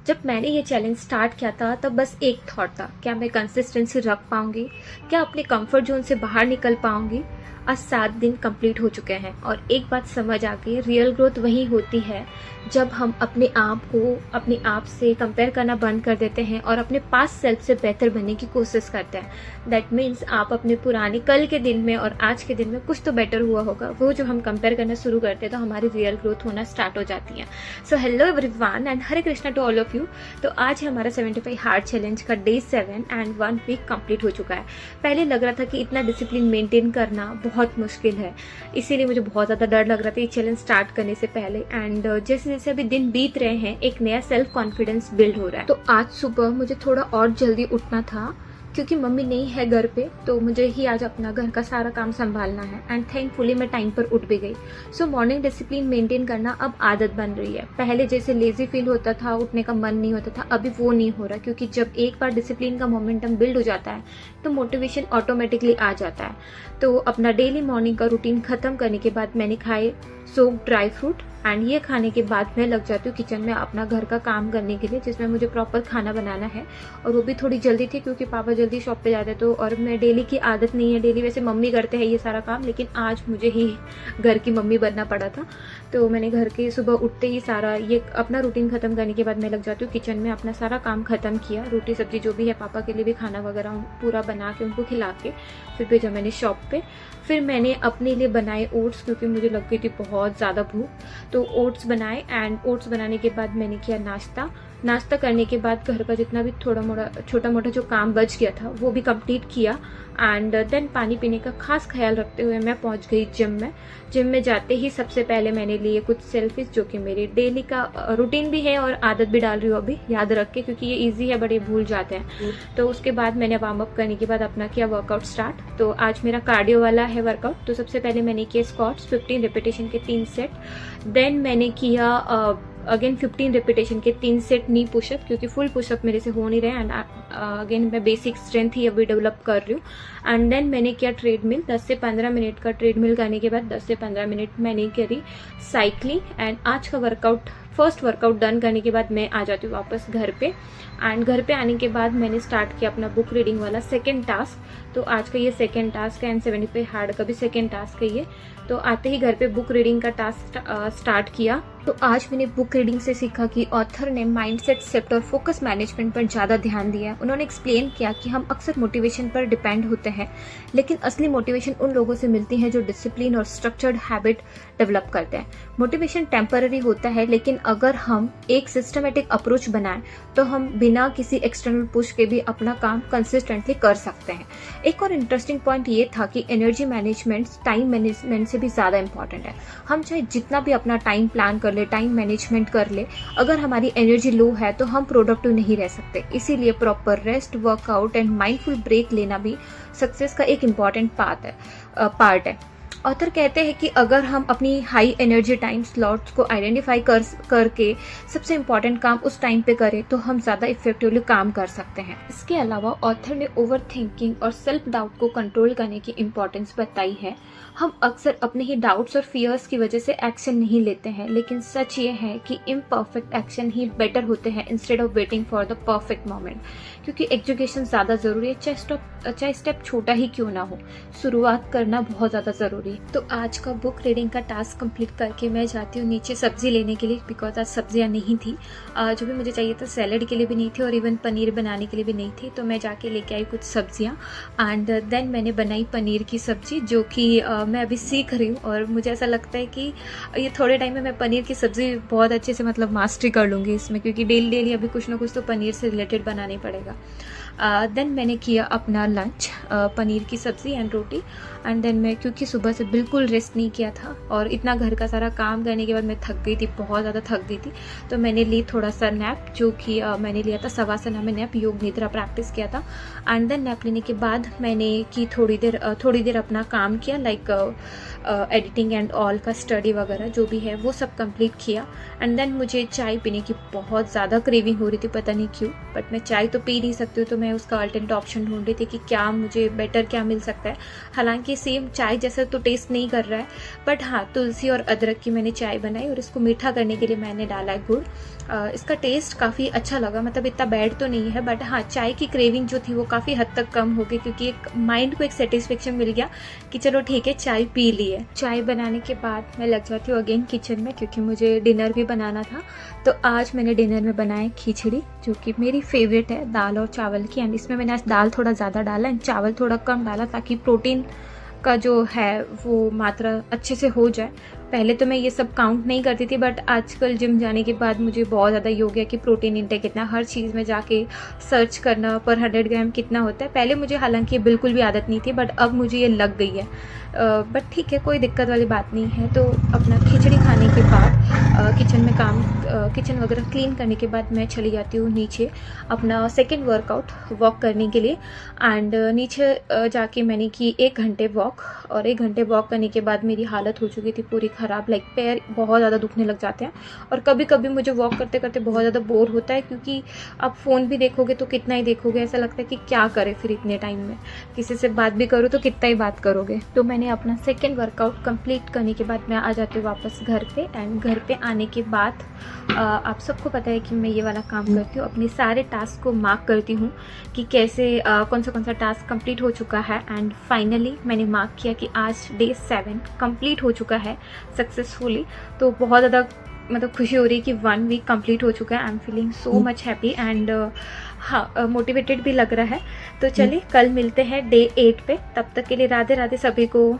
जब मैंने ये चैलेंज स्टार्ट किया था तब बस एक थॉट था, क्या मैं कंसिस्टेंसी रख पाऊंगी, क्या अपने कंफर्ट जोन से बाहर निकल पाऊंगी। आज 7 दिन कंप्लीट हो चुके हैं और एक बात समझ आ गई, रियल ग्रोथ वही होती है जब हम अपने आप को अपने आप से कंपेयर करना बंद कर देते हैं और अपने पास सेल्फ से बेहतर बनने की कोशिश करते हैं। दैट मीन्स आप अपने पुराने कल के दिन में और आज के दिन में कुछ तो बेटर हुआ होगा, वो जो हम कंपेयर करना शुरू करते हैं तो हमारी रियल ग्रोथ होना स्टार्ट हो जाती है। So hello everyone and Hare Krishna to all of you. तो आज है हमारा 75 हार्ड चैलेंज का डे 7 एंड 1 वीक कंप्लीट हो चुका है। पहले लग रहा था कि इतना डिसिप्लिन मेंटेन करना बहुत मुश्किल है, इसीलिए मुझे बहुत ज़्यादा डर लग रहा था ये चैलेंज स्टार्ट करने से पहले। एंड जैसे जैसे अभी दिन बीत रहे हैं एक नया सेल्फ कॉन्फिडेंस बिल्ड हो रहा है। तो आज सुबह मुझे थोड़ा और जल्दी उठना था क्योंकि मम्मी नहीं है घर पे, तो मुझे ही आज अपना घर का सारा काम संभालना है एंड थैंकफुली मैं टाइम पर उठ भी गई। सो मॉर्निंग डिसिप्लिन मेंटेन करना अब आदत बन रही है। पहले जैसे लेजी फील होता था, उठने का मन नहीं होता था, अभी वो नहीं हो रहा, क्योंकि जब एक बार डिसिप्लिन का मोमेंटम बिल्ड हो जाता है तो मोटिवेशन ऑटोमेटिकली आ जाता है। तो अपना डेली मॉर्निंग का रूटीन खत्म करने के बाद मैंने खाए सोक्ड ड्राई फ्रूट एंड ये खाने के बाद मैं लग जाती हूँ किचन में अपना घर का काम करने के लिए, जिसमें मुझे प्रॉपर खाना बनाना है। और वो भी थोड़ी जल्दी थी क्योंकि पापा जल्दी शॉप पे जाते तो, और मैं डेली की आदत नहीं है, डेली वैसे मम्मी करते हैं ये सारा काम, लेकिन आज मुझे ही घर की मम्मी बनना पड़ा था। तो मैंने घर के सुबह उठते ही सारा ये अपना रूटीन खत्म करने के बाद मैं लग जाती हूँ किचन में, अपना सारा काम खत्म किया, रोटी सब्जी जो भी है पापा के लिए भी खाना वगैरह पूरा बना के उनको खिला के फिर भेजा मैंने शॉप पे। फिर मैंने अपने लिए बनाए ओट्स क्योंकि मुझे लग गई थी बहुत ज़्यादा भूख, तो ओट्स बनाए एंड ओट्स बनाने के बाद मैंने किया नाश्ता करने के बाद घर का जितना भी छोटा मोटा जो काम बच गया था वो भी कंप्लीट किया। एंड देन पानी पीने का खास ख्याल रखते हुए मैं पहुंच गई जिम में जाते ही सबसे पहले मैंने लिए कुछ सेल्फीज, जो कि मेरे डेली का रूटीन भी है और आदत भी डाल रही हूँ अभी याद रख के, क्योंकि ये इजी है बड़े भूल जाते हैं। तो उसके बाद मैंने वार्म अप करने के बाद अपना किया वर्कआउट स्टार्ट। तो आज मेरा कार्डियो वाला है वर्कआउट। तो सबसे पहले मैंने किया स्क्वाट्स 15 रेपिटेशन के 3 सेट। देन मैंने किया अगेन 15 रेपिटेशन के 3 सेट नी पुशअप, क्योंकि फुल पुशअप मेरे से हो नहीं रहे एंड अगेन मैं बेसिक स्ट्रेंथ ही अभी डेवलप कर रही हूँ। एंड देन मैंने किया ट्रेडमिल 10 से 15 मिनट का। ट्रेडमिल करने के बाद 10 से 15 मिनट मैंने करी साइकिलिंग। एंड आज का फर्स्ट वर्कआउट डन करने के बाद मैं आ जाती हूँ वापस घर पे। एंड घर पे आने के बाद मैंने स्टार्ट किया अपना बुक रीडिंग वाला सेकेंड टास्क। तो आज का ये सेकेंड टास्क है एंड 75 हार्ड का भी सेकेंड टास्क है ये। तो आते ही घर पे बुक रीडिंग का टास्क स्टार्ट किया। तो आज मैंने बुक रीडिंग से सीखा कि ऑथर ने माइंडसेट शिफ्ट और फोकस मैनेजमेंट पर ज़्यादा ध्यान दिया है। उन्होंने एक्सप्लेन किया कि हम अक्सर मोटिवेशन पर डिपेंड होते हैं, लेकिन असली मोटिवेशन उन लोगों से मिलती है जो डिसिप्लिन और स्ट्रक्चर्ड हैबिट डेवलप करते हैं। मोटिवेशन टेम्पररी होता है, लेकिन अगर हम एक सिस्टमेटिक अप्रोच बनाएं तो हम बिना किसी एक्सटर्नल पुश के भी अपना काम कंसिस्टेंटली कर सकते हैं। एक और इंटरेस्टिंग पॉइंट ये था कि एनर्जी मैनेजमेंट टाइम मैनेजमेंट से भी ज़्यादा इंपॉर्टेंट है। हम चाहे जितना भी अपना टाइम प्लान कर ले, टाइम मैनेजमेंट कर ले, अगर हमारी एनर्जी लो है तो हम प्रोडक्टिव नहीं रह सकते। इसीलिए proper rest, workout and mindful break लेना भी सक्सेस का एक इम्पॉर्टेंट पार्ट है। ऑथर कहते हैं कि अगर हम अपनी हाई एनर्जी टाइम स्लॉट्स को आइडेंटिफाई करके सबसे इम्पॉर्टेंट काम उस टाइम पे करें तो हम ज़्यादा इफेक्टिवली काम कर सकते हैं। इसके अलावा ऑथर ने ओवर थिंकिंग और सेल्फ डाउट को कंट्रोल करने की इम्पोर्टेंस बताई है। हम अक्सर अपने ही डाउट्स और फियर्स की वजह से एक्शन नहीं लेते हैं, लेकिन सच ये है कि इम्परफेक्ट एक्शन ही बेटर होते हैं instead of waiting for the perfect moment. क्योंकि एजुकेशन ज़्यादा ज़रूरी है, चाहे स्टेप छोटा ही क्यों ना हो, शुरुआत करना बहुत ज़्यादा ज़रूरी है। तो आज का बुक रीडिंग का टास्क कंप्लीट करके मैं जाती हूँ नीचे सब्जी लेने के लिए, बिकॉज आज सब्जियाँ नहीं थी जो भी मुझे चाहिए था। सैलेड के लिए भी नहीं थी और इवन पनीर बनाने के लिए भी नहीं थी। तो मैं जाके लेके आई कुछ सब्जियाँ एंड देन मैंने बनाई पनीर की सब्जी, जो कि मैं अभी सीख रही हूँ। और मुझे ऐसा लगता है कि ये थोड़े टाइम में मैं पनीर की सब्ज़ी बहुत अच्छे से मतलब मास्टरी कर लूँगी इसमें, क्योंकि डेली अभी कुछ ना कुछ तो पनीर से रिलेटेड बनाना ही पड़ेगा। देन मैंने किया अपना लंच, पनीर की सब्ज़ी एंड रोटी। एंड देन मैं क्योंकि सुबह से बिल्कुल रेस्ट नहीं किया था और इतना घर का सारा काम करने के बाद मैं थक गई थी, बहुत ज़्यादा थक गई थी, तो मैंने ली थोड़ा सा नैप, जो कि मैंने लिया था सवासना में नैप, योग निद्रा प्रैक्टिस किया था। एंड देन नैप लेने के बाद मैंने की थोड़ी देर अपना काम किया, लाइक एडिटिंग एंड ऑल का स्टडी वगैरह जो भी है वो सब कंप्लीट किया। एंड देन मुझे चाय पीने की बहुत ज़्यादा क्रेविंग हो रही थी, पता नहीं क्यों, बट मैं चाय तो पी नहीं सकती हूँ, तो मैं उसका अल्टरनेट ऑप्शन ढूंढ रही थी कि क्या मुझे बेटर क्या मिल सकता है। हालांकि सेम चाय जैसा तो टेस्ट नहीं कर रहा है, बट हाँ तुलसी और अदरक की मैंने चाय बनाई और इसको मीठा करने के लिए मैंने डाला गुड़। इसका टेस्ट काफ़ी अच्छा लगा, मतलब इतना बैड तो नहीं है, बट हाँ चाय की क्रेविंग जो थी वो काफ़ी हद तक कम हो गई, क्योंकि एक माइंड को एक सेटिस्फेक्शन मिल गया कि चलो ठीक है चाय पी ली है। चाय बनाने के बाद मैं लग जाती हूँ अगेन किचन में, क्योंकि मुझे डिनर भी बनाना था। तो आज मैंने डिनर में बनाया खिचड़ी, जो कि मेरी फेवरेट है दाल और चावल की। एंड इसमें मैंने आज दाल थोड़ा ज़्यादा डाला एंड चावल थोड़ा कम डाला, ताकि प्रोटीन का जो है वो मात्रा अच्छे से हो जाए। पहले तो मैं ये सब काउंट नहीं करती थी, बट आजकल जिम जाने के बाद मुझे बहुत ज़्यादा ये हो गया कि प्रोटीन इंटेक कितना, हर चीज़ में जाके सर्च करना पर 100 ग्राम कितना होता है। पहले मुझे हालांकि ये बिल्कुल भी आदत नहीं थी, बट अब मुझे ये लग गई है। बट ठीक है, कोई दिक्कत वाली बात नहीं है। तो अपना खिचड़ी खाने के बाद किचन में किचन वगैरह क्लीन करने के बाद मैं चली जाती हूँ नीचे अपना सेकेंड वर्कआउट वॉक करने के लिए। एंड नीचे जाके मैंने की 1 घंटे वॉक, और 1 घंटे वॉक करने के बाद मेरी हालत हो चुकी थी पूरी ख़राब, लाइक पैर बहुत ज़्यादा दुखने लग जाते हैं। और कभी कभी मुझे वॉक करते करते बहुत ज़्यादा बोर होता है, क्योंकि आप फ़ोन भी देखोगे तो कितना ही देखोगे, ऐसा लगता है कि क्या करें फिर इतने टाइम में, किसी से बात भी करो तो कितना ही बात करोगे। तो मैंने अपना सेकेंड वर्कआउट कंप्लीट करने के बाद मैं आ जाती हूँ वापस घर पे। एंड घर पे आने के बाद आप सबको पता है कि मैं ये वाला काम करती हूँ, अपने सारे टास्क को मार्क करती हूँ कि कैसे कौन सा टास्क कंप्लीट हो चुका है। एंड फाइनली मैंने मार्क किया कि आज डे 7 कंप्लीट हो चुका है सक्सेसफुली। तो बहुत ज़्यादा मतलब खुशी हो रही है कि 1 वीक कंप्लीट हो चुका है। I am feeling so much happy and हाँ मोटिवेटेड भी लग रहा है। तो चलिए कल मिलते हैं डे 8 पे, तब तक के लिए राधे राधे सभी को।